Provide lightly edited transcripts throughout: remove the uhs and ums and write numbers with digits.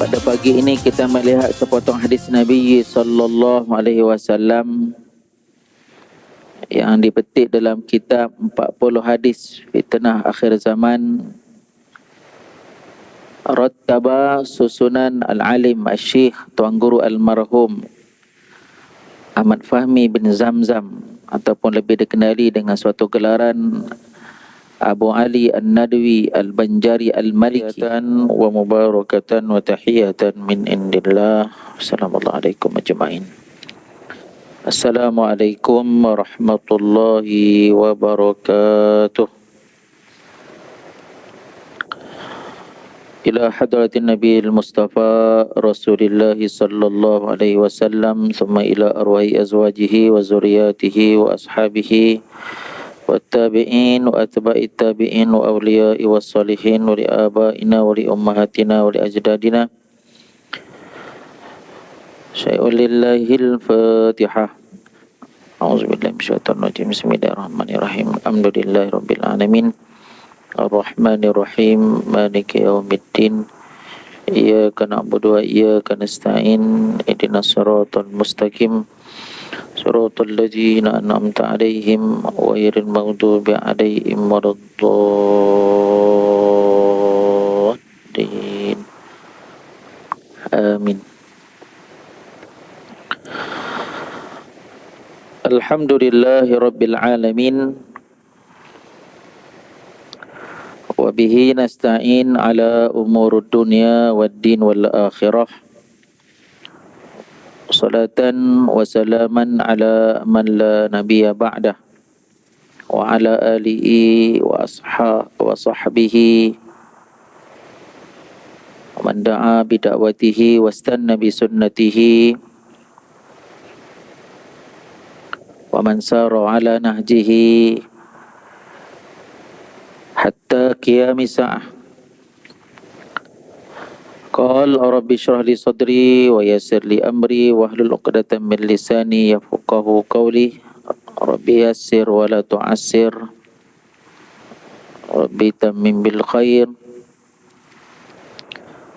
Pada pagi ini kita melihat sepotong hadis Nabi sallallahu alaihi wasallam yang dipetik dalam kitab 40 hadis fitnah akhir zaman, Rattaba Susunan Al-Alim Al-Syekh Tuan Guru Almarhum Ahmad Fahmi bin Zamzam, ataupun lebih dikenali dengan suatu gelaran Abu Ali An-Nadwi Al-Banjari Al-Maliki. Wa mubarakatan wa tahiyatan min indillah. Assalamualaikum ajma'in. Assalamualaikum warahmatullahi wabarakatuh. Ila hadratin Nabi al-Mustafa Rasulillah sallallahu alaihi wasallam, thumma ila arwahi azwajihi wa zuriyatihi wa ashabihi والتابعين وأتباع التابعين وأولياء والصالحين ولآبائنا ولأمهاتنا ولأجدادنا. شيء لله الفاتحة. أعوذ بالله من الشيطان الرجيم. بسم الله الرحمن الرحيم. الحمد لله رب العالمين الرحمن الرحيم مالك يوم الدين إياك نعبد وإياك نستعين اهدنا الصراط المستقيم صراط الذين أنعمت عليهم غير المغضوب عليهم ولا الضالين آمين. Alhamdulillahi Rabbil Alamin, wa bihi nasta'in ala umurud dunya wad din wal akhirah. Salatan wa salaman ala man la nabiyya ba'dah wa ala alihi wa sahbihi wa man da'a bi da'watihi wa istanna bi sunnatihi wa man sara ala nahjihi hatta qiyamis sa'ah. Qala rabbi shrah li sadri wa yassir li amri wahlul 'uqdatam min lisani yafqahu qawli. Rabbi yassir wa la tu'assir, rabbi tammim bil khair.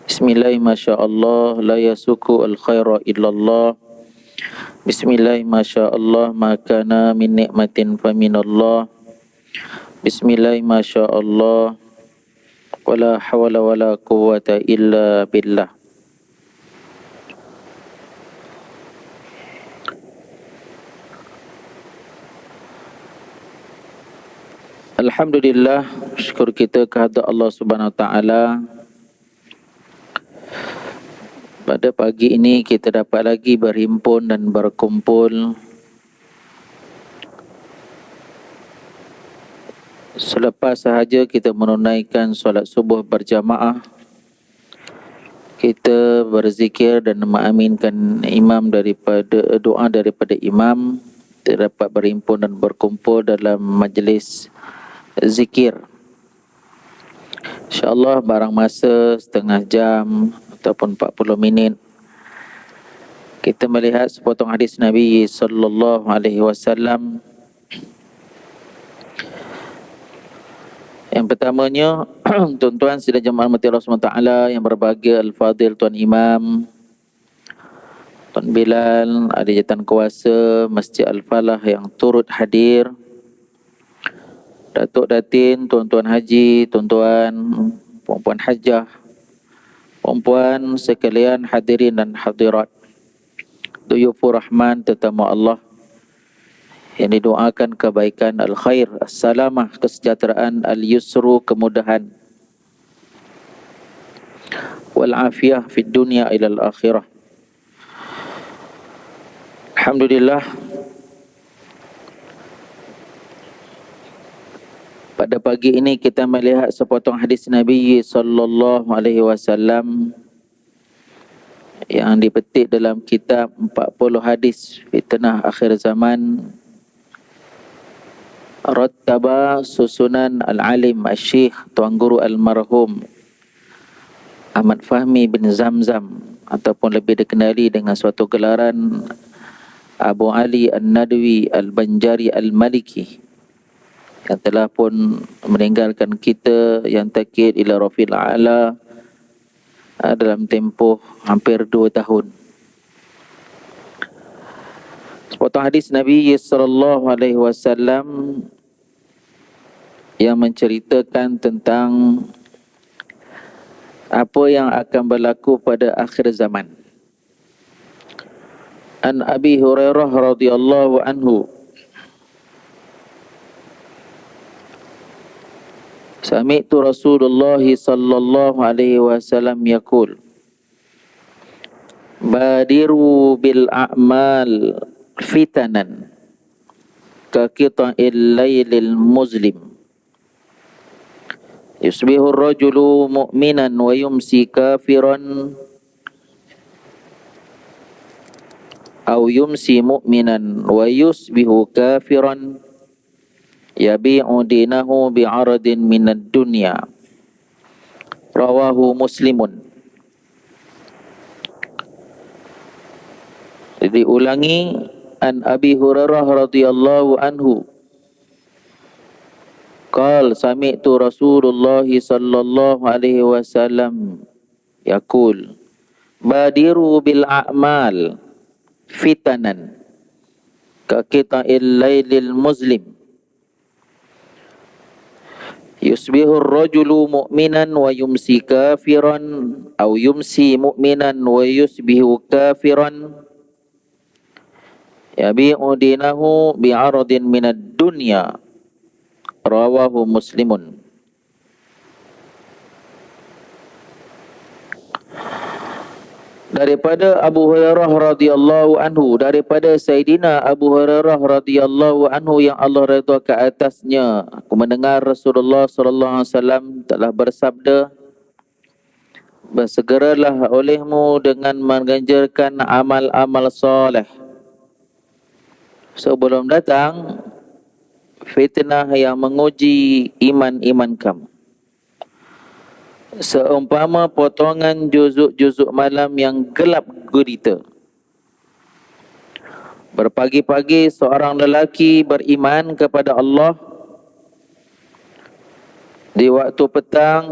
Bismillah masyaallah la yasuku al khaira illallah. Bismillah masyaallah ma kana min ni'matin faminallah. Bismillah masyaallah wala hawla wala quwwata illa billah. Alhamdulillah, syukur kita kehadrat Allah Subhanahu Wa Taala. Pada pagi ini kita dapat lagi berhimpun dan berkumpul selepas sahaja kita menunaikan solat subuh berjamaah. Kita berzikir dan mengaminkan imam daripada doa daripada imam. Kita dapat berhimpun dan berkumpul dalam majlis zikir. InsyaAllah barang masa setengah jam ataupun 40 minit kita melihat sepotong hadis Nabi sallallahu alaihi wasallam. Yang pertamanya, tuan-tuan sidang jemaah rahmati Allah SWT yang berbahagia, Al-Fadil Tuan Imam, Tuan Bilal, ahli jawatan kuasa Masjid Al-Falah yang turut hadir, Datuk Datin, tuan-tuan haji, tuan-tuan, puan-puan hajah, puan-puan sekalian hadirin dan hadirat, duyufur rahman, tetamu Allah yang didoakan kebaikan, al-khair, as-salamah, kesejahteraan, al-yusru, kemudahan, wal-afiyah fid dunya ilal akhirah. Alhamdulillah, pada pagi ini kita melihat sepotong hadis Nabi sallallahu alaihi wasallam yang dipetik dalam kitab 40 hadis fitnah akhir zaman, Rattaba Susunan Al-Alim Al-Syekh Tuan Guru Almarhum Ahmad Fahmi bin Zamzam, ataupun lebih dikenali dengan suatu gelaran Abu Ali An-Nadwi Al-Banjari Al-Maliki, yang telah pun meninggalkan kita, yang takid ila rafil a'la dalam tempoh hampir 2 tahun. Sepotong hadis Nabi sallallahu alaihi wasallam yang menceritakan tentang apa yang akan berlaku pada akhir zaman. An Abi Hurairah radhiyallahu anhu, sami'tu Rasulullah sallallahu alaihi wasallam yaqul, badiru bil a'mal fitanan ka qita'il lailil muzlim, yusbihu ar-rajulu mu'minan wa yumsi kafiran aw yumsi mu'minan wa yusbihu kafiran, yabi'u dinahu bi'aradin minad dunya. Rawahu Muslimun. Jadi ulangi, an Abi Hurairah radhiyallahu anhu qala sami'tu Rasulullah sallallahu alaihi wasallam yaqul, badiru bil a'mal fitanan ka qita'il lailil muzlim, yusbihu ar-rajulu mu'minan wa yumsi kafiran aw yumsi mu'minan wa yusbihu kafiran, yabi'u dinahu bi'aradin minad dunya. Rawahu Muslimun. Daripada Abu Hurairah radhiyallahu anhu, daripada Sayyidina Abu Hurairah radhiyallahu anhu yang Allah redha ke atasnya, aku mendengar Rasulullah sallallahu alaihi wasallam telah bersabda, bersegeralah olehmu dengan mengerjakan amal-amal soleh sebelum datang fitnah yang menguji iman-iman kamu, seumpama potongan juzuk-juzuk malam yang gelap gulita. Berpagi-pagi seorang lelaki beriman kepada Allah, di waktu petang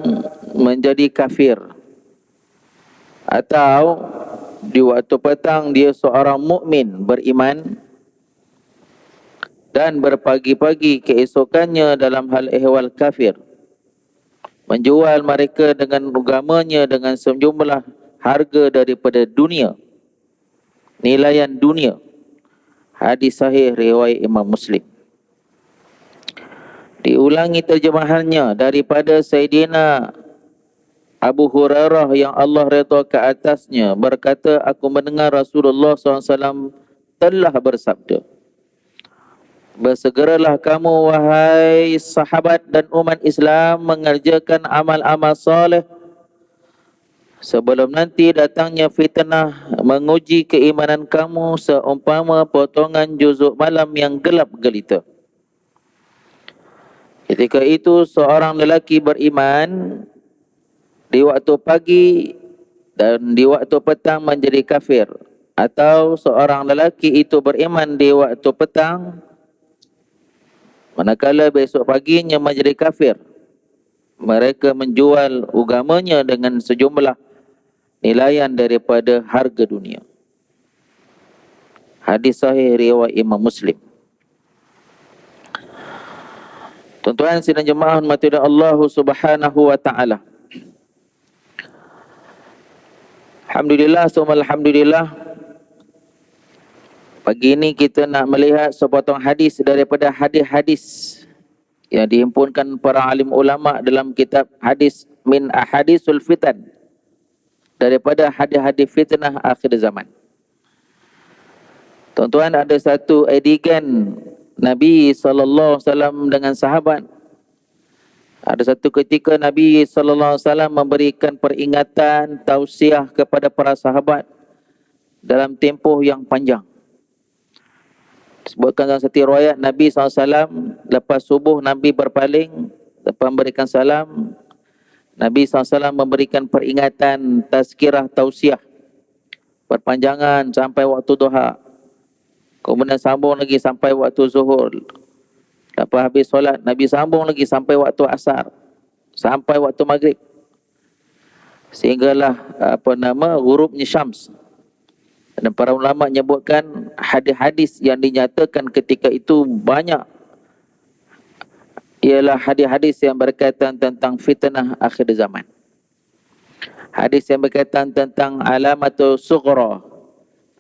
menjadi kafir, atau di waktu petang dia seorang mukmin beriman, dan berpagi-pagi keesokannya dalam hal ehwal kafir, menjual mereka dengan agamanya dengan sejumlah harga daripada dunia, nilaian dunia. Hadis sahih riwayat Imam Muslim. Diulangi terjemahannya daripada Sayyidina Abu Hurairah yang Allah redha ke atasnya berkata, aku mendengar Rasulullah SAW telah bersabda, bersegeralah kamu wahai sahabat dan umat Islam mengerjakan amal-amal soleh sebelum nanti datangnya fitnah menguji keimanan kamu seumpama potongan juzuk malam yang gelap gelita. Ketika itu seorang lelaki beriman di waktu pagi dan di waktu petang menjadi kafir, atau seorang lelaki itu beriman di waktu petang manakala besok paginya menjadi kafir. Mereka menjual agamanya dengan sejumlah nilaian daripada harga dunia. Hadis sahih riwayat Imam Muslim. Tuan-tuan sidang jemaah hormati Allah Subhanahu wa taala. Alhamdulillah, summa alhamdulillah. Pagi ini kita nak melihat sepotong hadis daripada hadis-hadis yang dihimpunkan para alim ulama dalam kitab hadis min ahadisul fitan, daripada hadis-hadis fitnah akhir zaman. Tuan-tuan, ada satu adegan Nabi SAW dengan sahabat. Ada satu ketika Nabi SAW memberikan peringatan, tausiah kepada para sahabat dalam tempoh yang panjang. Sebutkan dalam satu riwayat, Nabi SAW lepas subuh Nabi berpaling, lepas memberikan salam, Nabi SAW memberikan peringatan, tazkirah, tausiah berpanjangan sampai waktu duha. Kemudian sambung lagi sampai waktu zuhur. Lepas habis solat, Nabi sambung lagi sampai waktu asar, sampai waktu maghrib. sehinggalah ghurubnya Syams. Dan para ulama menyebutkan hadis-hadis yang dinyatakan ketika itu banyak, ialah hadis-hadis yang berkaitan tentang fitnah akhir zaman. Hadis yang berkaitan tentang alamatul sughra,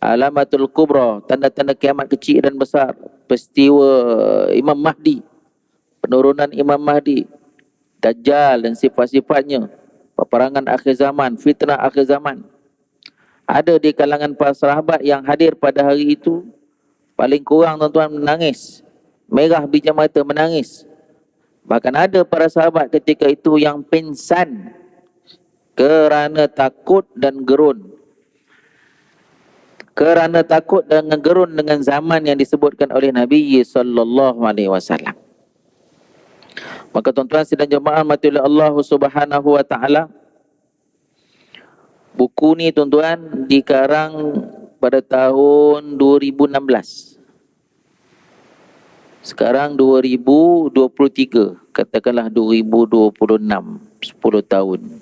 alamatul kubra, tanda-tanda kiamat kecil dan besar, peristiwa Imam Mahdi, penurunan Imam Mahdi, Dajjal dan sifat-sifatnya, peperangan akhir zaman, fitnah akhir zaman. Ada di kalangan para sahabat yang hadir pada hari itu, paling kurang tuan-tuan menangis, merah biji mata menangis. Bahkan ada para sahabat ketika itu yang pingsan kerana takut dan gerun. Kerana takut dan gerun dengan zaman yang disebutkan oleh Nabi sallallahu alaihi wasallam. Maka tuan-tuan sidang jemaah mati oleh Allah Subhanahu wa taala, buku ni tuan-tuan dikarang pada tahun 2016. Sekarang 2023, katakanlah 2026, 10 tahun.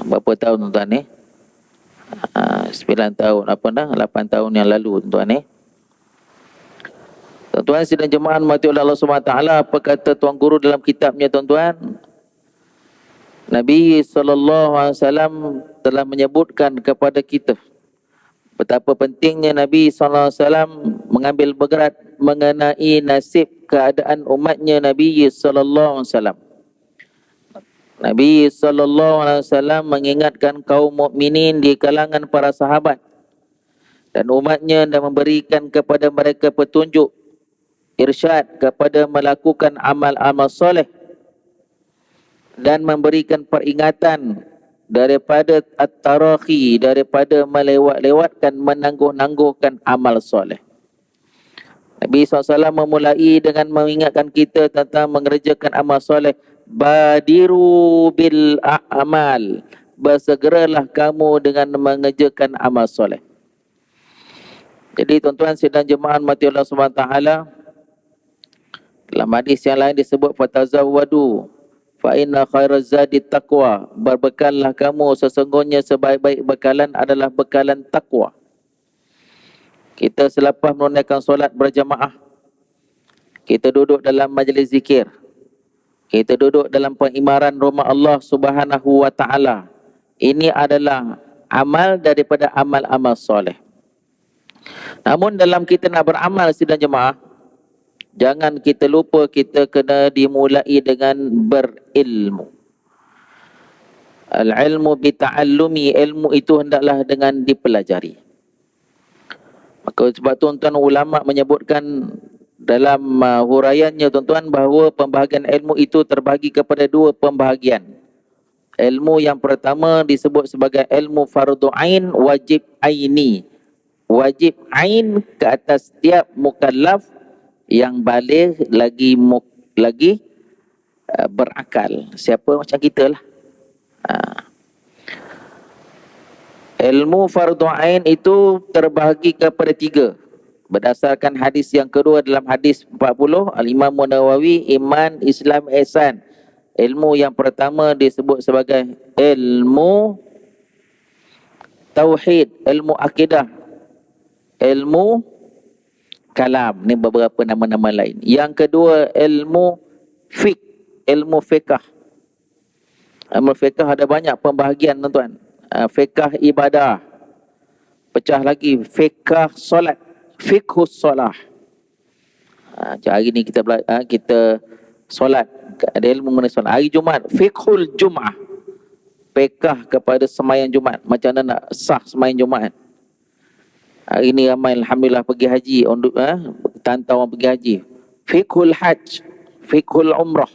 Berapa tahun tuan-tuan 9 tahun, 8 tahun yang lalu tuan-tuan Tuan-tuan sidang jemaah mati oleh Allah SWT, apa kata Tuan Guru dalam kitabnya tuan-tuan? Nabi SAW telah menyebutkan kepada kita betapa pentingnya Nabi SAW mengambil berat mengenai nasib keadaan umatnya Nabi SAW. Nabi SAW mengingatkan kaum mukminin di kalangan para sahabat dan umatnya dan memberikan kepada mereka petunjuk, irsyad kepada melakukan amal-amal soleh dan memberikan peringatan daripada at-tarakhi, daripada melewat-lewatkan, menangguh-nangguhkan amal soleh. Nabi SAW memulai dengan mengingatkan kita tentang mengerjakan amal soleh. Badiru bil a'mal, bersegeralah kamu dengan mengerjakan amal soleh. Jadi tuan-tuan sidang jemaah mati Allah SWT, dalam hadis yang lain disebut fatazawwadu fa inna khairaz zadi taqwa, berbekallah kamu, sesungguhnya sebaik-baik bekalan adalah bekalan takwa. Kita selepas menunaikan solat berjamaah, kita duduk dalam majlis zikir, kita duduk dalam pengimaran rumah Allah Subhanahu wa taala. Ini adalah amal daripada amal-amal soleh. Namun dalam kita nak beramal sidang jemaah, jangan kita lupa kita kena dimulai dengan berilmu. Al-ilmu bita'allumi, ilmu itu hendaklah dengan dipelajari. Maka sebab tuan-tuan ulama menyebutkan dalam huraiannya tuan-tuan bahawa pembahagian ilmu itu terbahagi kepada dua pembahagian. Ilmu yang pertama disebut sebagai ilmu fardu ain, wajib aini. Wajib ain ke atas setiap mukallaf yang baligh lagi berakal. Siapa macam kita lah. Ilmu fardu ain itu terbahagi kepada 3 berdasarkan hadis yang kedua dalam hadis 40 Al-Imam Nawawi, iman, Islam, ihsan. Ilmu yang pertama disebut sebagai ilmu tauhid, ilmu akidah, ilmu kalam. Ni beberapa nama-nama lain. Yang kedua ilmu fiqh, ilmu fiqh. Ilmu fiqh ada banyak pembahagian tuan-tuan. Fiqh ibadah, pecah lagi fiqh solat, fiqhus solah. Hari ni kita kita solat, ada ilmu mengenai solat. Hari Jumaat fiqhul Jum'ah, fiqh kepada sembahyang Jumaat, macam mana nak sah sembahyang Jumaat. Hari ni ramai alhamdulillah pergi haji, tantau orang pergi haji. Fiqhul hajj, fiqhul umrah.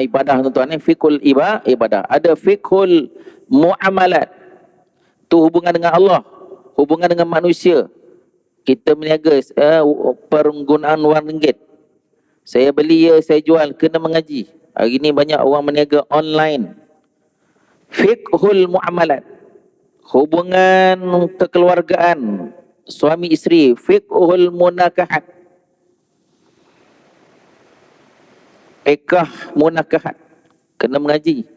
Ibadah tuan-tuan fiqhul ibadah. Ada fiqhul muamalat, tu hubungan dengan Allah, hubungan dengan manusia. Kita meniaga penggunaan wang ringgit. Saya beli saya jual, kena mengaji. Hari ni banyak orang meniaga online. Fiqhul muamalat, hubungan kekeluargaan suami isteri. Fiqhul munakahat, Fiqh munakahat, kena mengaji.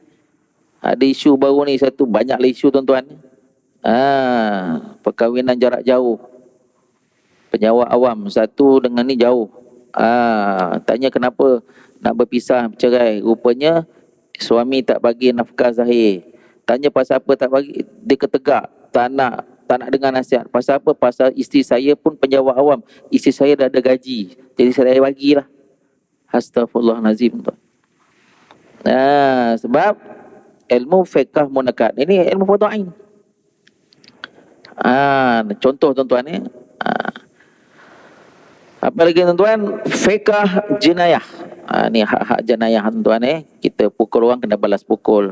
Ada isu baru ni satu, banyaklah isu tuan-tuan. Perkahwinan jarak jauh, penyawa awam satu dengan ni jauh. Tanya kenapa nak berpisah, bercerai. Rupanya suami tak bagi nafkah zahir. Tanya pasal apa tak bagi, dia ketegak, tak nak dengar nasihat. Pasal apa? Pasal isteri saya pun penjawat awam, isteri saya dah ada gaji, jadi saya bagilah. Astaghfirullahalazim. Sebab ilmu fiqh munakat ini ilmu fardhu ain. Contoh tuan-tuan ni. Apa lagi tuan-tuan? Fiqh jenayah. Ni hak-hak jenayah tuan-tuan ni. Kita pukul orang kena balas pukul.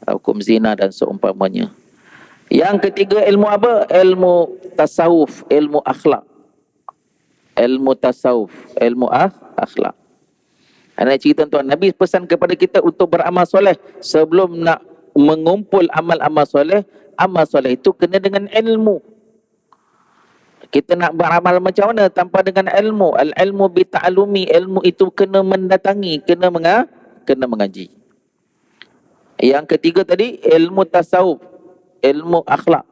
Hukum zina dan seumpamanya. Yang ketiga ilmu apa? Ilmu tasawuf, ilmu akhlak. Ilmu tasawuf, ilmu akhlak. Nak cerita tuan, Nabi pesan kepada kita untuk beramal soleh. Sebelum nak mengumpul amal-amal soleh, amal soleh itu kena dengan ilmu. Kita nak beramal macam mana tanpa dengan ilmu? Al-ilmu bita'alumi, ilmu itu kena mendatangi, kena mengaji. Yang ketiga tadi ilmu tasawuf, ilmu akhlak.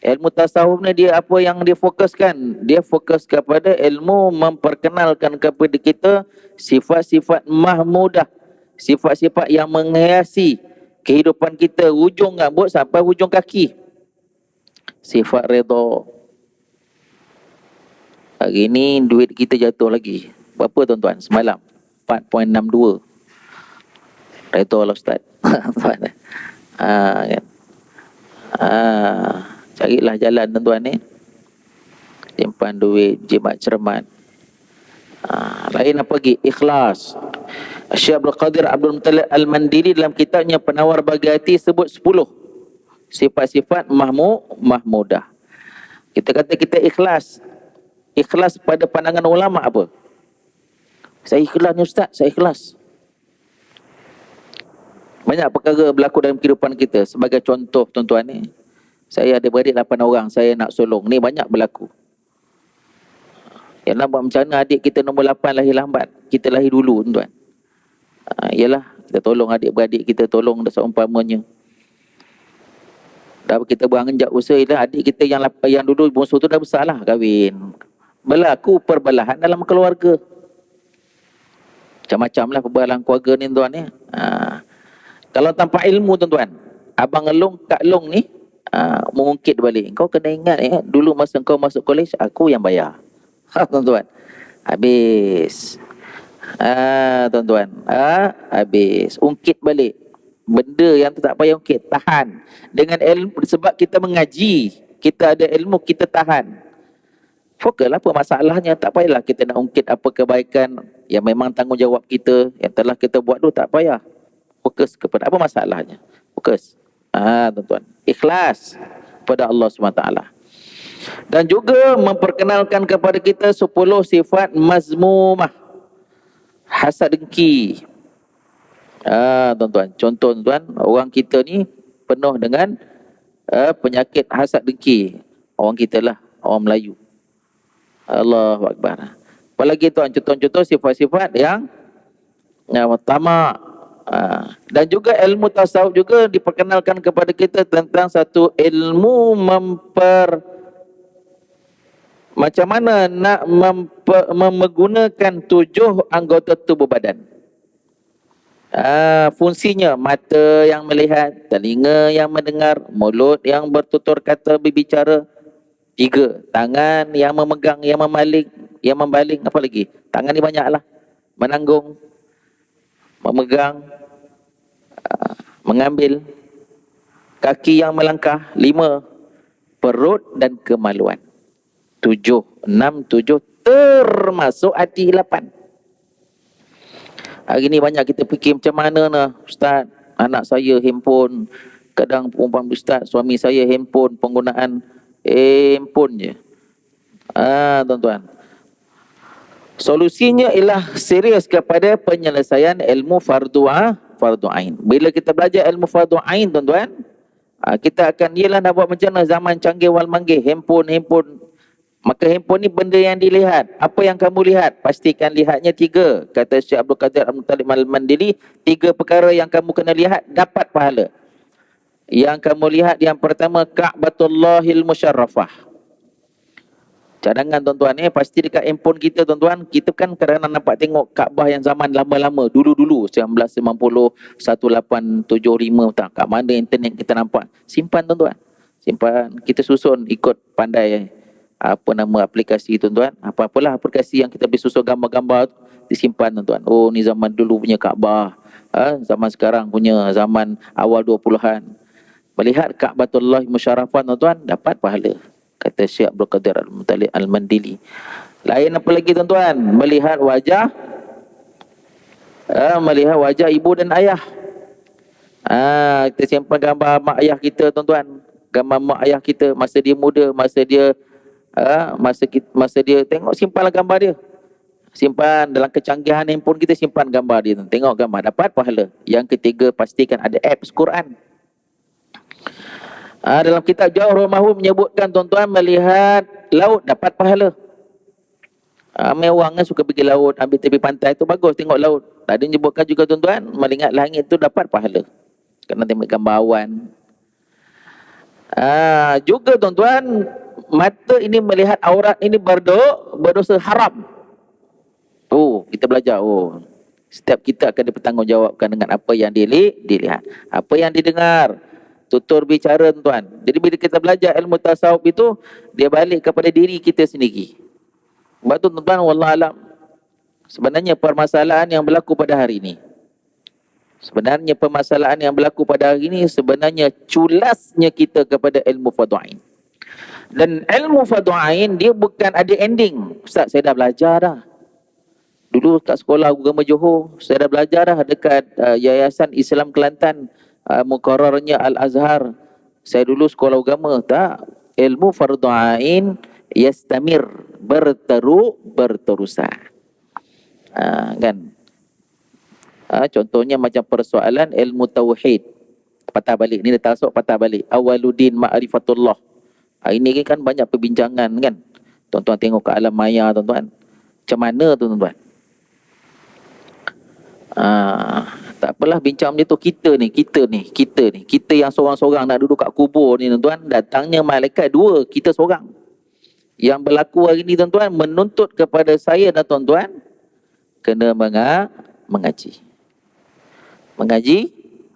Ilmu tasawuf ni dia apa yang dia fokuskan? Dia fokus kepada ilmu memperkenalkan kepada kita sifat-sifat mahmudah, sifat-sifat yang menghiasi kehidupan kita, hujung rambut sampai hujung kaki. Sifat redha. Hari ni duit kita jatuh lagi. Berapa tuan-tuan? Semalam 4.62. Redha lah Ustaz. Kan? Carilah jalan tuan-tuan ni. Simpan duit, jimat cermat. Lain apa lagi? Ikhlas. Syekh Abdul Qadir Abdul Muttalib Al-Mandiri dalam kitabnya Penawar Bagi Hati sebut 10 sifat-sifat mahmudah. Kita kata kita ikhlas. Ikhlas pada pandangan ulama apa? Saya ikhlas ni Ustaz, saya ikhlas. Banyak perkara berlaku dalam kehidupan kita. Sebagai contoh tuan-tuan ni, saya ada beradik 8 orang, saya nak solong. Ni banyak berlaku. Yang nak buat macam mana adik kita nombor 8 lahir lambat, kita lahir dulu tuan-tuan. Yalah, kita tolong adik-beradik kita, tolong dah seumpamanya. Dah kita beranjak usaha, adik kita yang dulu bongsu tu dah besar lah, kahwin. Berlaku perbelahan dalam keluarga. Macam-macam lah perbelahan keluarga ni tuan ni. Kalau tanpa ilmu tuan-tuan, Abang Long, Kak Long ni mengungkit balik. Kau kena ingat dulu masa kau masuk kolej, aku yang bayar. Tuan-tuan. Habis. Tuan-tuan. Habis. Ungkit balik. Benda yang tak payah ungkit. Tahan. Dengan ilmu, sebab kita mengaji, kita ada ilmu, kita tahan. Fokuslah apa masalahnya. Tak payahlah kita nak ungkit apa kebaikan yang memang tanggungjawab kita, yang telah kita buat dulu, tak payah. Fokus kepada apa masalahnya. Fokus. Tuan-tuan. Ikhlas pada Allah SWT. Dan juga memperkenalkan kepada kita 10 sifat mazmumah. Hasad dengki. Tuan-tuan. Contoh tuan, orang kita ni penuh dengan penyakit hasad dengki. Orang kita lah, orang Melayu. Allahu Akbar. Apalagi tuan, contoh-contoh sifat-sifat yang tamak. Dan juga ilmu tasawuf juga diperkenalkan kepada kita tentang satu ilmu macam mana nak menggunakan 7 anggota tubuh badan. Fungsinya, mata yang melihat, telinga yang mendengar, mulut yang bertutur kata berbicara, 3, tangan yang memegang, yang membaling, apa lagi? Tangan ni banyaklah. Menanggung, memegang, mengambil, kaki yang melangkah, 5, perut dan kemaluan, 7, 6, 7, termasuk hati 8. Hari ni banyak kita fikir macam mana nah, Ustaz, anak saya handphone, kadang perempuan Ustaz, suami saya handphone, penggunaan handphone je. Tuan-tuan. Solusinya ialah serius kepada penyelesaian ilmu fardu ain. Bila kita belajar ilmu fardu ain tuan-tuan, kita akan ialah nak buat macam mana zaman canggih wal manggih, handphone Maka handphone ni benda yang dilihat. Apa yang kamu lihat? Pastikan lihatnya 3. Kata Syekh Abdul Qadir Abdul Muttalib Al-Mandili, 3 perkara yang kamu kena lihat, dapat pahala. Yang kamu lihat yang pertama, Ka'batullahil Musyarrafah. Cadangan tuan-tuan, pasti dekat handphone kita tuan-tuan, kita kan kadang-kadang nampak tengok Kaabah yang zaman lama-lama, dulu-dulu 1990, 1875, tak kat mana internet kita nampak. Simpan tuan-tuan. Simpan, kita susun ikut pandai apa nama aplikasi tuan-tuan. Apa-apalah aplikasi yang kita boleh susun gambar-gambar tu, disimpan tuan-tuan. Oh, ni zaman dulu punya Kaabah. Zaman sekarang punya, zaman awal 20-an. Melihat Ka'batullah Musyarrafah tuan-tuan, dapat pahala. Kata Syekh Abdul Qadir Al-Muttalib Al-Mandili. Lain apa lagi tuan-tuan? Melihat wajah ibu dan ayah. Kita simpan gambar mak ayah kita tuan-tuan. Gambar mak ayah kita masa dia muda, masa dia tengok, simpanlah gambar dia. Simpan dalam kecanggihan handphone kita, simpan gambar dia. Tengok gambar, dapat pahala. Yang ketiga, pastikan ada apps Quran. Dalam kitab Jawahirul Mahfuz menyebutkan tuan-tuan, melihat laut dapat pahala. Ramai orang kan suka pergi laut, ambil tepi pantai tu bagus tengok laut. Tadi menyebutkan juga tuan-tuan, melihat langit tu dapat pahala. Kerana tengok gambar awan. Juga tuan-tuan, mata ini melihat aurat ini berdosa haram. Kita belajar. Setiap kita akan dipertanggungjawabkan dengan apa yang dilihat, apa yang didengar. Tutur bicara tuan-tuan. Jadi bila kita belajar ilmu tasawuf itu, dia balik kepada diri kita sendiri. Sebab tu tuan-tuan, wallahualam, sebenarnya permasalahan yang berlaku pada hari ini, sebenarnya culasnya kita kepada ilmu fardhu. Dan ilmu fardhu dia bukan ada ending. Ustaz, saya dah belajar dah. Dulu kat sekolah agama Johor, saya dah belajar dah dekat Yayasan Islam Kelantan, muqarrarnya Al-Azhar. Saya dulu sekolah agama. Tak, ilmu fardhu ain yastamir, berterusan. Kan? Contohnya macam persoalan ilmu tauhid, patah balik. Ni dia tasawuf patah balik. Awaluddin ma'rifatullah. Ini kan banyak perbincangan kan. Tuan-tuan tengok ke alam maya tuan-tuan. Macam mana tu tuan-tuan? Tak apalah bincang macam tu. Kita yang seorang-seorang nak duduk kat kubur ni tuan-tuan, datangnya malaikat 2, kita seorang. Yang berlaku hari ni tuan-tuan, menuntut kepada saya dan tuan-tuan kena mengaji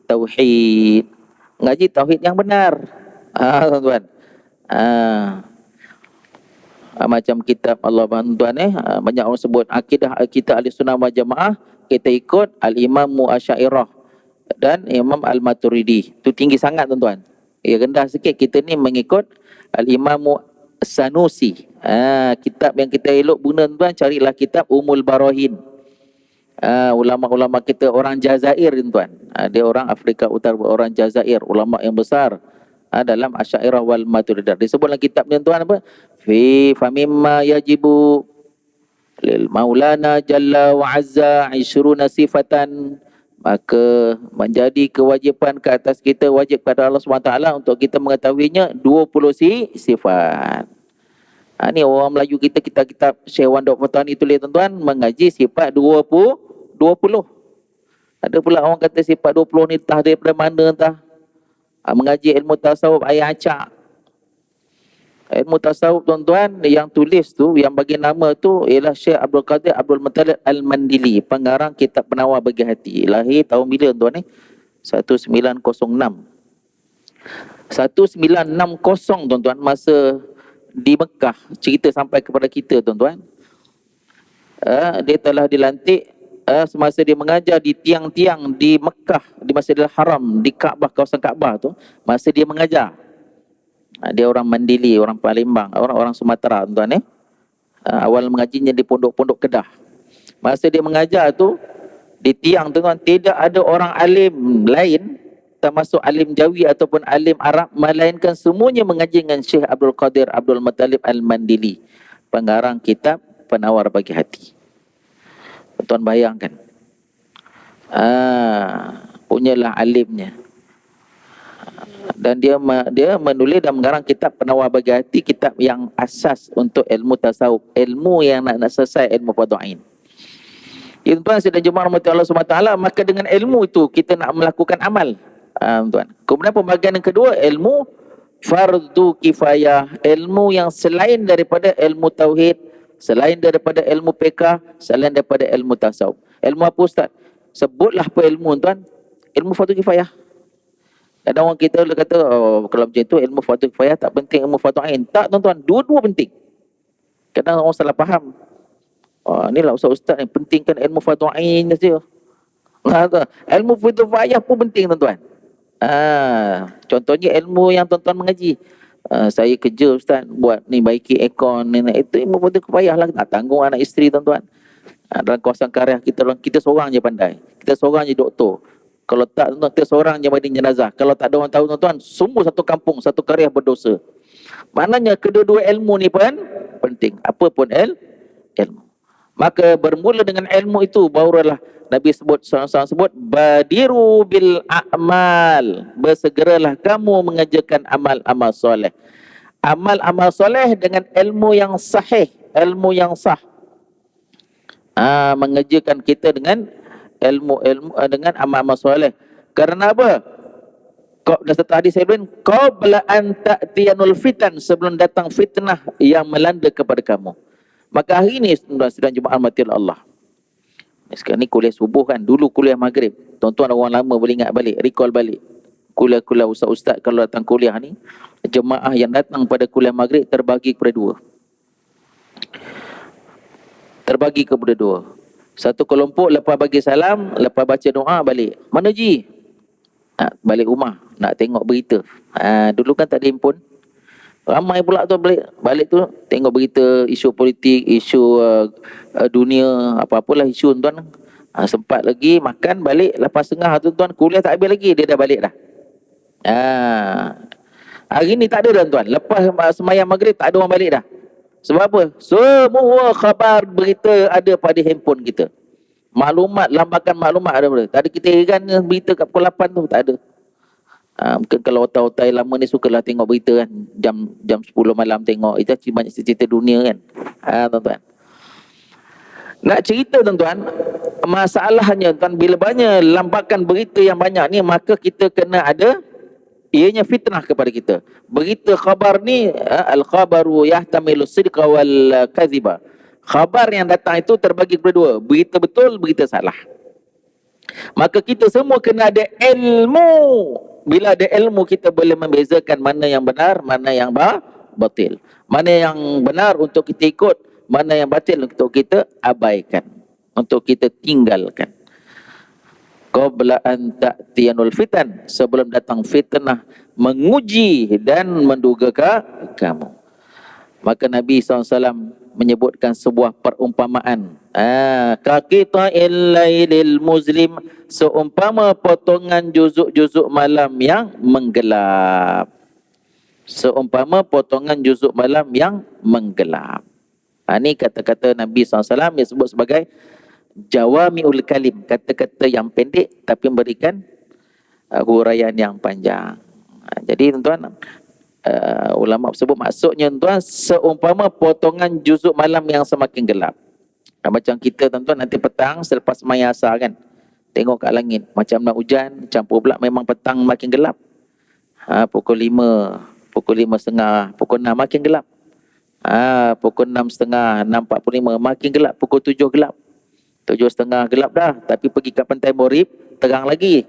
tauhid, mengaji tauhid yang benar. Tuan-tuan, macam kitab Allah tuan-tuan, banyak orang sebut akidah kita Ahlussunnah wal Jamaah, kita ikut Al-Imam Asy'ariyah dan Imam Al-Maturidi. Tu tinggi sangat tuan-tuan. Rendah sikit, kita ni mengikut Al-Imam Sanusi. Kitab yang kita elok guna tuan, carilah kitab Umul Barahin. Ulama-ulama kita orang Jazair tuan. Dia orang Afrika Utara, orang Jazair, ulama yang besar dalam Asy'ariyah wal Maturidiyah. Disebut dalam kitab ni tuan apa? Famimma yajibu lil Maulana Jalla wa Azza 20 sifatan. Maka menjadi kewajipan ke atas kita, wajib kepada Allah SWT untuk kita mengetahuinya 20 sifat. Ni orang Melayu kita kitab Syekh Wan Dok Fatani tulis tuan-tuan, mengaji sifat 20. Ada pula orang kata sifat 20 ni entah daripada mana entah. Mengaji ilmu tasawuf ayat acak. Ilmu tasawuf tuan-tuan, yang tulis tu, yang bagi nama tu ialah Syekh Abdul Qadir Abdul Muttalib Al-Mandili, pengarang kitab Penawar Bagi Hati. Lahir tahun bila tuan ni? 1906. 1960 tuan-tuan, masa di Mekah, cerita sampai kepada kita tuan-tuan. Dia telah dilantik semasa dia mengajar di tiang-tiang di Mekah, di Masjidil Haram, di Kaabah, kawasan Kaabah tu, masa dia mengajar. Dia orang Mandili, orang Palembang, orang Sumatera tuan-tuan. Awal mengajinya di pondok-pondok Kedah. Masa dia mengajar tu di tiang tuan-tuan, tidak ada orang alim lain, termasuk alim Jawi ataupun alim Arab, melainkan semuanya mengaji dengan Syekh Abdul Qadir Abdul Muttalib Al-Mandili, pengarang kitab Penawar Bagi Hati. Tuan bayangkan, punyalah alimnya. Dan dia menulis dan mengarang kitab Penawar Bagi Hati, kitab yang asas untuk ilmu tasawuf, ilmu yang nak selesai ilmu fardu ain. Tuan sedang jemaah rahmati Allah SWT, maka dengan ilmu itu kita nak melakukan amal. Tuan. Kemudian pembagian yang kedua, ilmu fardu kifayah, ilmu yang selain daripada ilmu tauhid, selain daripada ilmu fiqh, selain daripada ilmu tasawuf. Ilmu apa Ustaz? Sebutlah apa ilmu tuan? Ilmu fardu kifayah. Ada orang kita kata, oh, kalau macam itu ilmu fardu kifayah tak penting, ilmu fardu ain. Tak tuan-tuan, dua-dua penting. Kadang orang salah faham. Oh, inilah ustaz-ustaz yang pentingkan ilmu fardu ain saja. Ilmu fardu kifayah pun penting tuan-tuan. Contohnya ilmu yang tuan-tuan mengaji. Saya kerja ustaz, buat ni baiki aircon ni, itu ilmu fardu kifayah lah, nak tanggung anak isteri tuan-tuan. Dalam kawasan karya kita seorang je pandai. Kita seorang je doktor. Kalau tak tuan-tuan, kita seorang je mandi jenazah. Kalau tak ada orang tahu tuan-tuan, semua satu kampung, satu karya berdosa. Maknanya kedua-dua ilmu ni pun penting. Apa pun ilmu. Maka bermula dengan ilmu itu barulah Nabi SAW sebut badiru bil a'mal. Bersegeralah kamu mengerjakan amal-amal soleh. Amal-amal soleh dengan ilmu yang sahih, ilmu yang sah. Mengerjakan kita dengan ilmu dengan amal-amal soleh. Kerana apa? Dalam satu hadis saya bilang, qabla an ta'tiyanul fitan, sebelum datang fitnah yang melanda kepada kamu. Maka hari ini sedang jemaah mati Allah. Sekarang ni kuliah subuh kan, dulu kuliah maghrib. Tuan-tuan orang lama boleh ingat balik, recall balik. Kuliah-kuliah ustaz-ustaz kalau datang kuliah ni, jemaah yang datang pada kuliah maghrib terbagi kepada dua. Terbagi kepada dua. Satu kelompok lepas bagi salam, lepas baca doa balik. Mana Ji? Balik rumah, nak tengok berita. Dulu kan tak ada handphone. Ramai pula tu balik tu tengok berita, isu politik, isu dunia, apa-apalah isu tuan. Sempat lagi makan balik, lepas tengah tu tuan kuliah tak habis lagi, dia dah balik dah. Hari ni tak ada dah tuan. Lepas sembahyang maghrib tak ada orang balik dah. Sebab apa? Semua khabar berita ada pada handphone kita. Maklumat, lambakan maklumat ada pada. Tak ada kita heran berita kat pukul 8 tu, tak ada. Mungkin kalau otai-otai lama ni sukalah tengok berita kan, jam 10 malam tengok. Itu banyak cerita dunia kan. Tuan-tuan. Nak cerita tuan-tuan, masalahnya tuan, bila banyak lambakan berita yang banyak ni, maka kita kena ada ianya fitnah kepada kita. Berita khabar ni, al-khabaru yahtamilu sidqa wal kadhiba. Khabar yang datang itu terbagi kepada dua, berita betul, berita salah. Maka kita semua kena ada ilmu. Bila ada ilmu, kita boleh membezakan mana yang benar, mana yang batil. Mana yang benar untuk kita ikut, mana yang batil untuk kita abaikan, untuk kita tinggalkan. Qabla an ta'tiyanul fitan, sebelum datang fitnah menguji dan menduga kamu. Maka Nabi SAW menyebutkan sebuah perumpamaan. Kaqita'il lailil muzlim, seumpama potongan juzuk-juzuk malam yang menggelap. Seumpama potongan juzuk malam yang menggelap. Ini kata-kata Nabi SAW yang disebut sebagai jawami'ul kalim, kata-kata yang pendek tapi memberikan huraian yang panjang. Jadi tuan-tuan, ulama sebut maksudnya tuan, seumpama potongan juzuk malam yang semakin gelap. Macam kita tuan-tuan nanti petang selepas sembahyang asar kan, tengok kat langit macam nak hujan, campur pula memang petang makin gelap. Pukul 5, pukul 5.30, pukul 6 makin gelap. Pukul 6.30, 6.45 makin gelap, pukul 7 gelap. 7.30 gelap dah, tapi pergi kat pantai Morib terang lagi.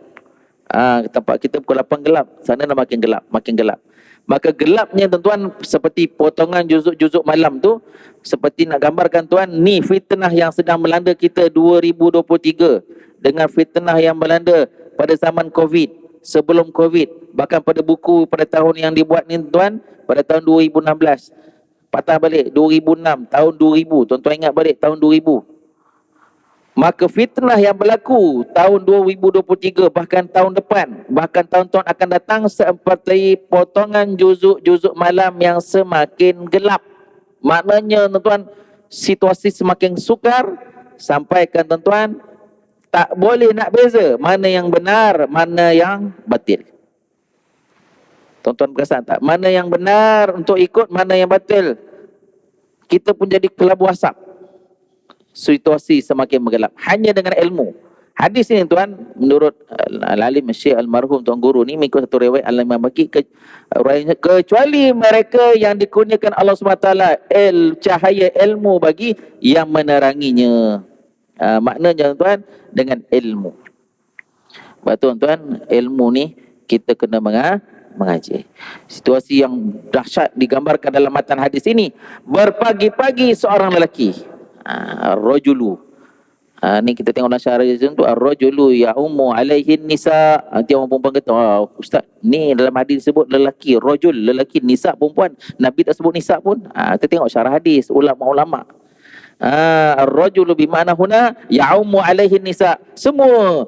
Tempat kita pukul 8 gelap, sana dah makin gelap, makin gelap. Maka gelapnya tuan-tuan seperti potongan juzuk-juzuk malam tu, seperti nak gambarkan tuan, ni fitnah yang sedang melanda kita 2023 dengan fitnah yang melanda pada zaman Covid, sebelum Covid, bahkan pada buku pada tahun yang dibuat ni tuan, pada tahun 2016. Patah balik 2006, tahun 2000, tuan-tuan ingat balik tahun 2000. Maka fitnah yang berlaku tahun 2023, bahkan tahun depan, bahkan tahun-tahun akan datang, seperti potongan juzuk-juzuk malam yang semakin gelap. Maknanya tuan-tuan, situasi semakin sukar, sampaikan tuan-tuan, tak boleh nak beza mana yang benar, mana yang batil. Tuan-tuan perasan tak? Mana yang benar untuk ikut, mana yang batil. Kita pun jadi kelabu asap. Situasi semakin menggelap. Hanya dengan ilmu. Hadis ini tuan, menurut Al-Alim Syekh Almarhum Tuan Guru ni, mengikut satu riwayat Al-Imam Baqi, kecuali mereka yang dikurniakan Allah SWT cahaya ilmu bagi yang meneranginya. Maknanya tuan, dengan ilmu. Sebab tu tuan, ilmu ni kita kena mengaji. Situasi yang dahsyat digambarkan dalam matan hadis ini. Berpagi-pagi seorang lelaki, rajulu. Ni kita tengok dalam syarah tu, ar-rajulu ya'ummu alaihin nisa. Nanti orang perempuan kata, ustaz, ni dalam hadis sebut lelaki, rajul, lelaki, nisa perempuan. Nabi tak sebut nisa pun. Kita tengok syarah hadis ulama-ulama. Ar-rajulu bima'na huna ya'ummu alaihin nisa. Semua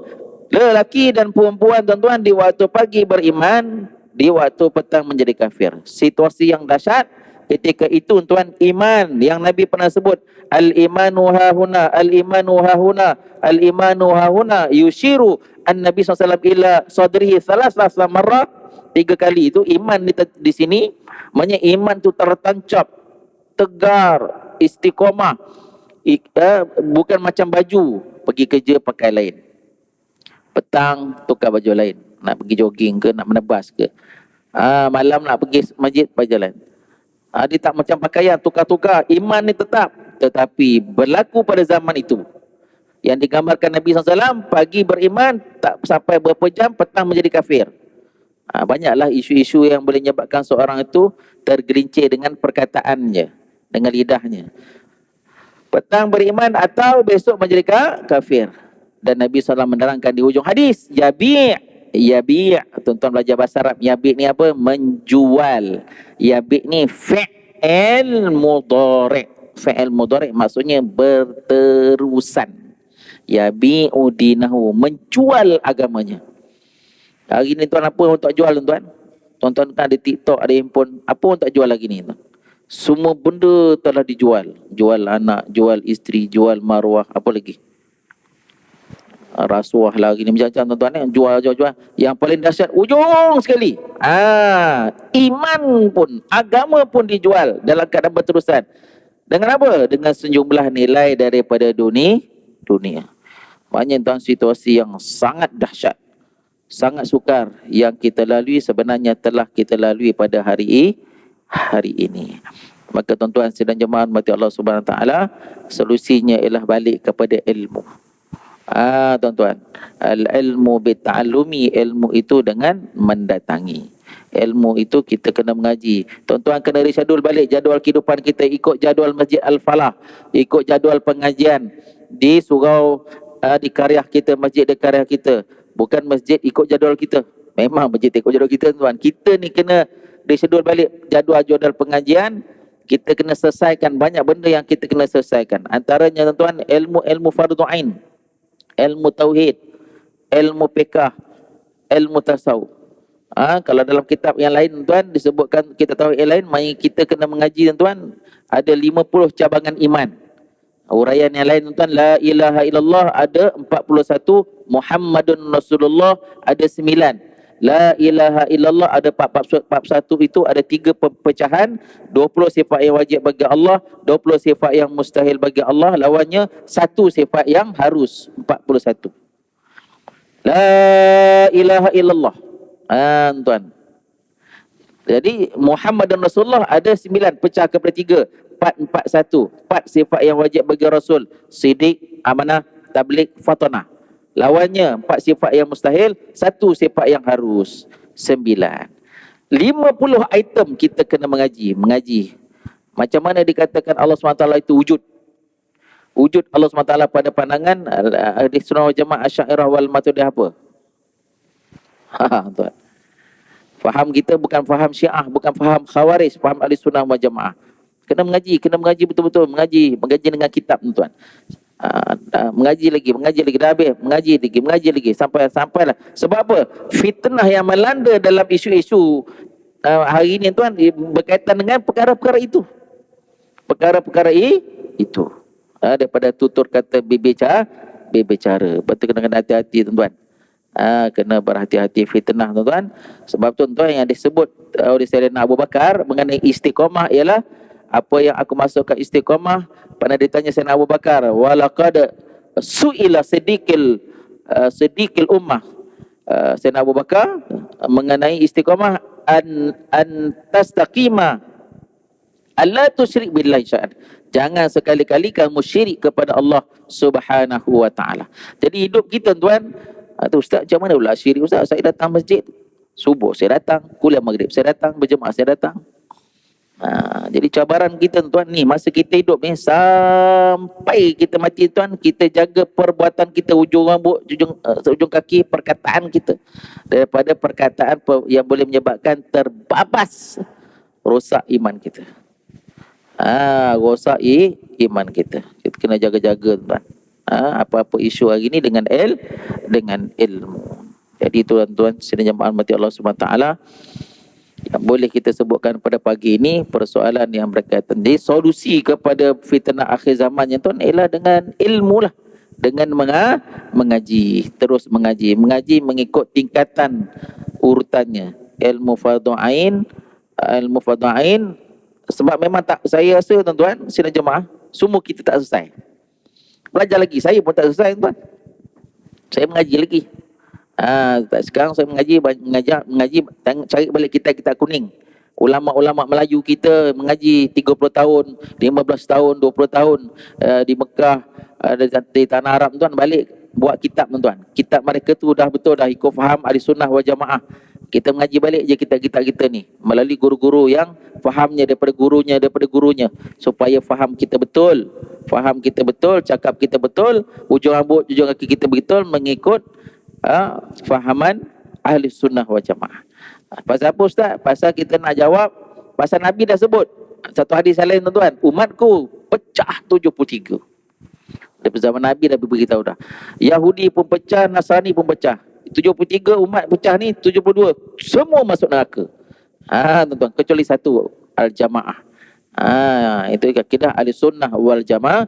lelaki dan perempuan tuan-tuan di waktu pagi beriman, di waktu petang menjadi kafir. Situasi yang dahsyat. Ketika itu tuan, iman yang Nabi pernah sebut, al-imanu hahuna, al-imanu hahuna, al-imanu hahuna, yushiru an-Nabi SAW ila sadrihi salasasa marrah. 3 kali itu iman di sini. Maknanya iman tu tertancap, tegar, istiqomah. Bukan macam baju pergi kerja pakai lain, petang tukar baju lain, nak pergi jogging ke, nak menebas ke, malam nak pergi masjid pakai lain. Dia tak macam pakaian tukar-tukar. Iman ni tetap, tetapi berlaku pada zaman itu yang digambarkan Nabi SAW, pagi beriman, tak sampai berapa jam petang menjadi kafir. Banyaklah isu-isu yang boleh menyebabkan seorang itu tergelincir dengan perkataannya, dengan lidahnya. Petang beriman atau besok menjadi kafir. Dan Nabi SAW menerangkan di hujung hadis, yabi'. Tuan-tuan belajar bahasa Arab, yabi' ni apa? Menjual. Yabi' ni fi'il mudhari'. Fi'il mudhari' maksudnya berterusan. Yabi'u dinahu, menjual agamanya. Hari ni tuan, apa orang tak jual tuan? Tuan-tuan kan ada TikTok, ada handphone, apa orang tak jual lagi ni tuan? Semua benda telah dijual. Jual anak, jual isteri, jual maruah, apa lagi? Rasuah lagi ni, macam-macam tuan-tuan, jual. Yang paling dahsyat ujung sekali, iman pun, agama pun dijual dalam keadaan berterusan. Dengan apa? Dengan sejumlah nilai daripada dunia. Maknanya tuan, situasi yang sangat dahsyat, sangat sukar yang kita lalui sebenarnya telah kita lalui pada hari ini. Maka tuan-tuan sidang jemaah mati Allah Subhanahu Wa Taala, solusinya ialah balik kepada ilmu. Tuan-tuan, al-ilmu bita'allumi, ilmu itu dengan mendatangi. Ilmu itu kita kena mengaji. Tuan-tuan kena reschedule balik jadual kehidupan kita, ikut jadual Masjid Al-Falah, ikut jadual pengajian di surau, di karyah kita, masjid di karyah kita. Bukan masjid ikut jadual kita. Memang masjid ikut jadual kita tuan. Kita ni kena reschedule balik jadual pengajian. Kita kena selesaikan banyak benda yang kita kena selesaikan. Antaranya tuan-tuan, ilmu fardu ain, ilmu tauhid, ilmu fiqh, ilmu tasawuf. Kalau dalam kitab yang lain tuan disebutkan kita tahu yang lain, mari kita kena mengaji tuan, ada 50 cabangan iman. Uraian yang lain tuan, la ilaha illallah ada 41, Muhammadun Rasulullah ada 9. La ilaha illallah ada 41, itu ada 3 pecahan, 20 sifat yang wajib bagi Allah, 20 sifat yang mustahil bagi Allah, lawannya 1 sifat yang harus, 41. La ilaha illallah. Tuan. Jadi Muhammad dan Rasulullah ada 9, pecah kepada 3. 441. 4 sifat yang wajib bagi Rasul. Sidik, amanah, tabligh, fatanah. Lawannya 4 sifat yang mustahil, 1 sifat yang harus, 9. 50 item kita kena mengaji. Macam mana dikatakan Allah SWT itu wujud? Wujud Allah SWT pada pandangan di Sunnah wal Jamaah Asy'ariyah wal Maturidiyah apa? Tuan. Faham kita bukan faham Syiah, bukan faham Khawarij, faham Ahli Sunnah wal Jamaah. Kena mengaji betul-betul, mengaji dengan kitab tuan. Mengaji lagi, dah habis, mengaji lagi sampailah. Sebab apa? Fitnah yang melanda dalam isu-isu hari ini tuan berkaitan dengan perkara-perkara itu. Daripada tutur kata berbicara, betul kena hati-hati tuan-tuan. Kena berhati-hati fitnah tuan-tuan. Sebab tuan-tuan yang disebut oleh Sayyidina Abu Bakar mengenai istiqamah ialah apa yang aku masukkan istiqamah. Pernah ditanya Sayyidina Abu Bakar, walaqad su'ila sedikil ummah. Sayyidina Abu Bakar mengenai istiqamah, an tastaqima alla tusyrik billahi syai'an. Jangan sekali-kali kamu syirik kepada Allah Subhanahu wa taala. Jadi hidup kita tuan, tu ustaz macam mana pula syirik ustaz? Saya datang masjid subuh, saya datang kuliah maghrib, saya datang berjemaah, saya datang. Jadi cabaran kita tuan ni masa kita hidup ni sampai kita mati tuan, kita jaga perbuatan kita, ujung rambut, ujung kaki, perkataan kita, daripada perkataan yang boleh menyebabkan terbabas, rosak iman kita. Rosak iman kita. Kita kena jaga-jaga tuan. Apa-apa isu hari ni dengan ilmu. Jadi tuan-tuan sidang jemaah mati Allah Subhanahu taala, yang boleh kita sebutkan pada pagi ini persoalan yang berkaitan dengan solusi kepada fitnah akhir zaman yang tuan ialah dengan ilmu lah, dengan mengaji, terus mengaji mengikut tingkatan urutannya. Ilmu fardhu ain, sebab memang tak, saya rasa tuan-tuan sidang jemaah, semua kita tak selesai. Belajar lagi, saya pun tak selesai tuan. Saya mengaji lagi. Sekarang saya mengaji, cari balik kitab kuning. Ulama-ulama Melayu kita mengaji 30 tahun, 15 tahun, 20 tahun di Mekah, di tanah Arab tuan, balik buat kitab tuan. Kitab mereka tu dah betul, dah ikut faham ahli sunnah wal jamaah. Kita mengaji balik je kitab-kitab kita ni melalui guru-guru yang fahamnya daripada gurunya, supaya faham kita betul, cakap kita betul, ujung rambut, ujung kaki kita betul, mengikut fahaman ahli sunnah wal jamaah. Pasal apa ustaz? Pasal kita nak jawab, pasal Nabi dah sebut satu hadis lain tuan-tuan, umatku pecah 73. Daripada zaman Nabi dah beritahu dah. Yahudi pun pecah, Nasrani pun pecah. 73 umat pecah ni, 72 semua masuk neraka. Tuan-tuan, kecuali satu, al-jamaah. Itu akidah ahli sunnah wal jamaah.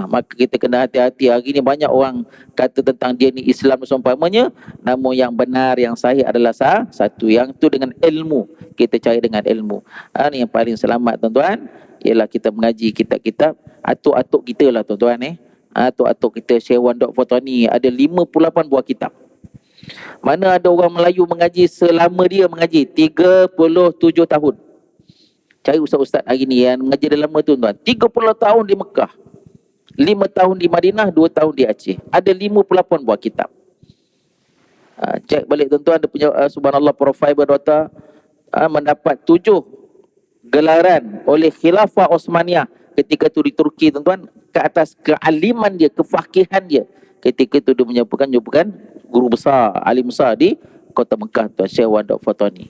Maka kita kena hati-hati. Hari ni banyak orang kata tentang dia ni Islam seumpamanya, namun yang benar, yang sahih adalah satu, yang tu dengan ilmu. Kita cari dengan ilmu. Ni yang paling selamat tuan-tuan, ialah kita mengaji kitab-kitab atuk-atuk kita lah tuan-tuan. Atuk-atuk kita, Syekh Wan Dok Fotoni ada 58 buah kitab. Mana ada orang Melayu mengaji selama dia mengaji 37 tahun. Cari ustaz-ustaz hari ni yang mengaji dah lama tu tuan, 30 tahun di Mekah, 5 tahun di Madinah, 2 tahun di Aceh. Ada 58 buah kitab. Cek balik tuan-tuan, dia punya subhanallah profil berdota, mendapat 7 gelaran oleh Khilafah Osmaniyah ketika tu di Turki tuan-tuan, ke atas kealiman dia, kefakihan dia. Ketika tu dia menyebutkan guru besar, alim besar di kota Mekah tuan, Syekh Wan Dok Fotoni.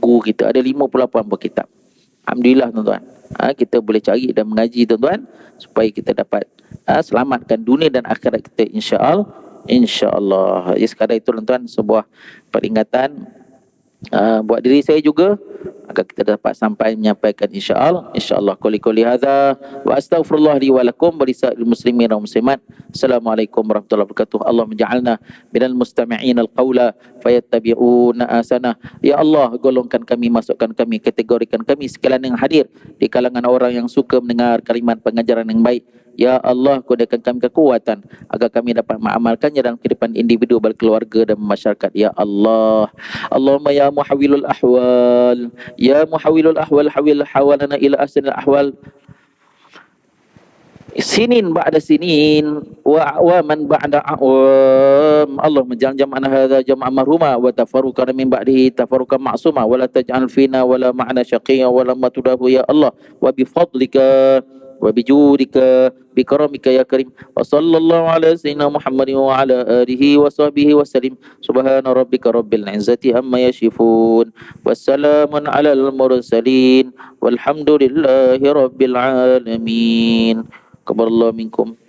Guru kita ada 58 buah kitab. Alhamdulillah tuan-tuan. Kita boleh cari dan mengaji tuan-tuan, supaya kita dapat selamatkan dunia dan akhirat kita insya-Allah. Jadi sekadar itu tuan-tuan, sebuah peringatan buat diri saya juga, agar kita dapat sampai menyampaikan insya-Allah. Quli hadza wa astaghfirullah li wa lakum wa lisa'il muslimin wa muslimat. Assalamualaikum warahmatullahi wabarakatuh. Allah menja'alna minal mustami'in al-qawla fayattabi'una asana. Ya Allah, golongkan kami, masukkan kami, kategorikan kami sekalian yang hadir di kalangan orang yang suka mendengar kalimat pengajaran yang baik. Ya Allah, kurniakan kami kekuatan agar kami dapat mengamalkannya dalam kehidupan individu, berkeluarga dan masyarakat. Ya Allah. Allahumma ya muhawwilul ahwal, ya muhawwilul ahwal, hawil hawalana ila ahsanil ahwal sinin ba'da sinin wa awaman ba'da awam. Allah menja'al jam'ana hadza jam'an marhuma wa tafarruqana min ba'dihi tafarruqan ma'suma wa la taj'al fina wa la ma'na syaqiyya wa la matudahu ya Allah, wa bi fadlika wa bi judika bi karamika ya karim. Wa sallallahu ala sayyidina Muhammadin wa ala alihi wa sahbihi wa sallim. Subhana rabbika rabbil izzati amma yasifun, wassalamun alal mursalin, walhamdulillahi rabbil alamin. Kabarallahu minkum.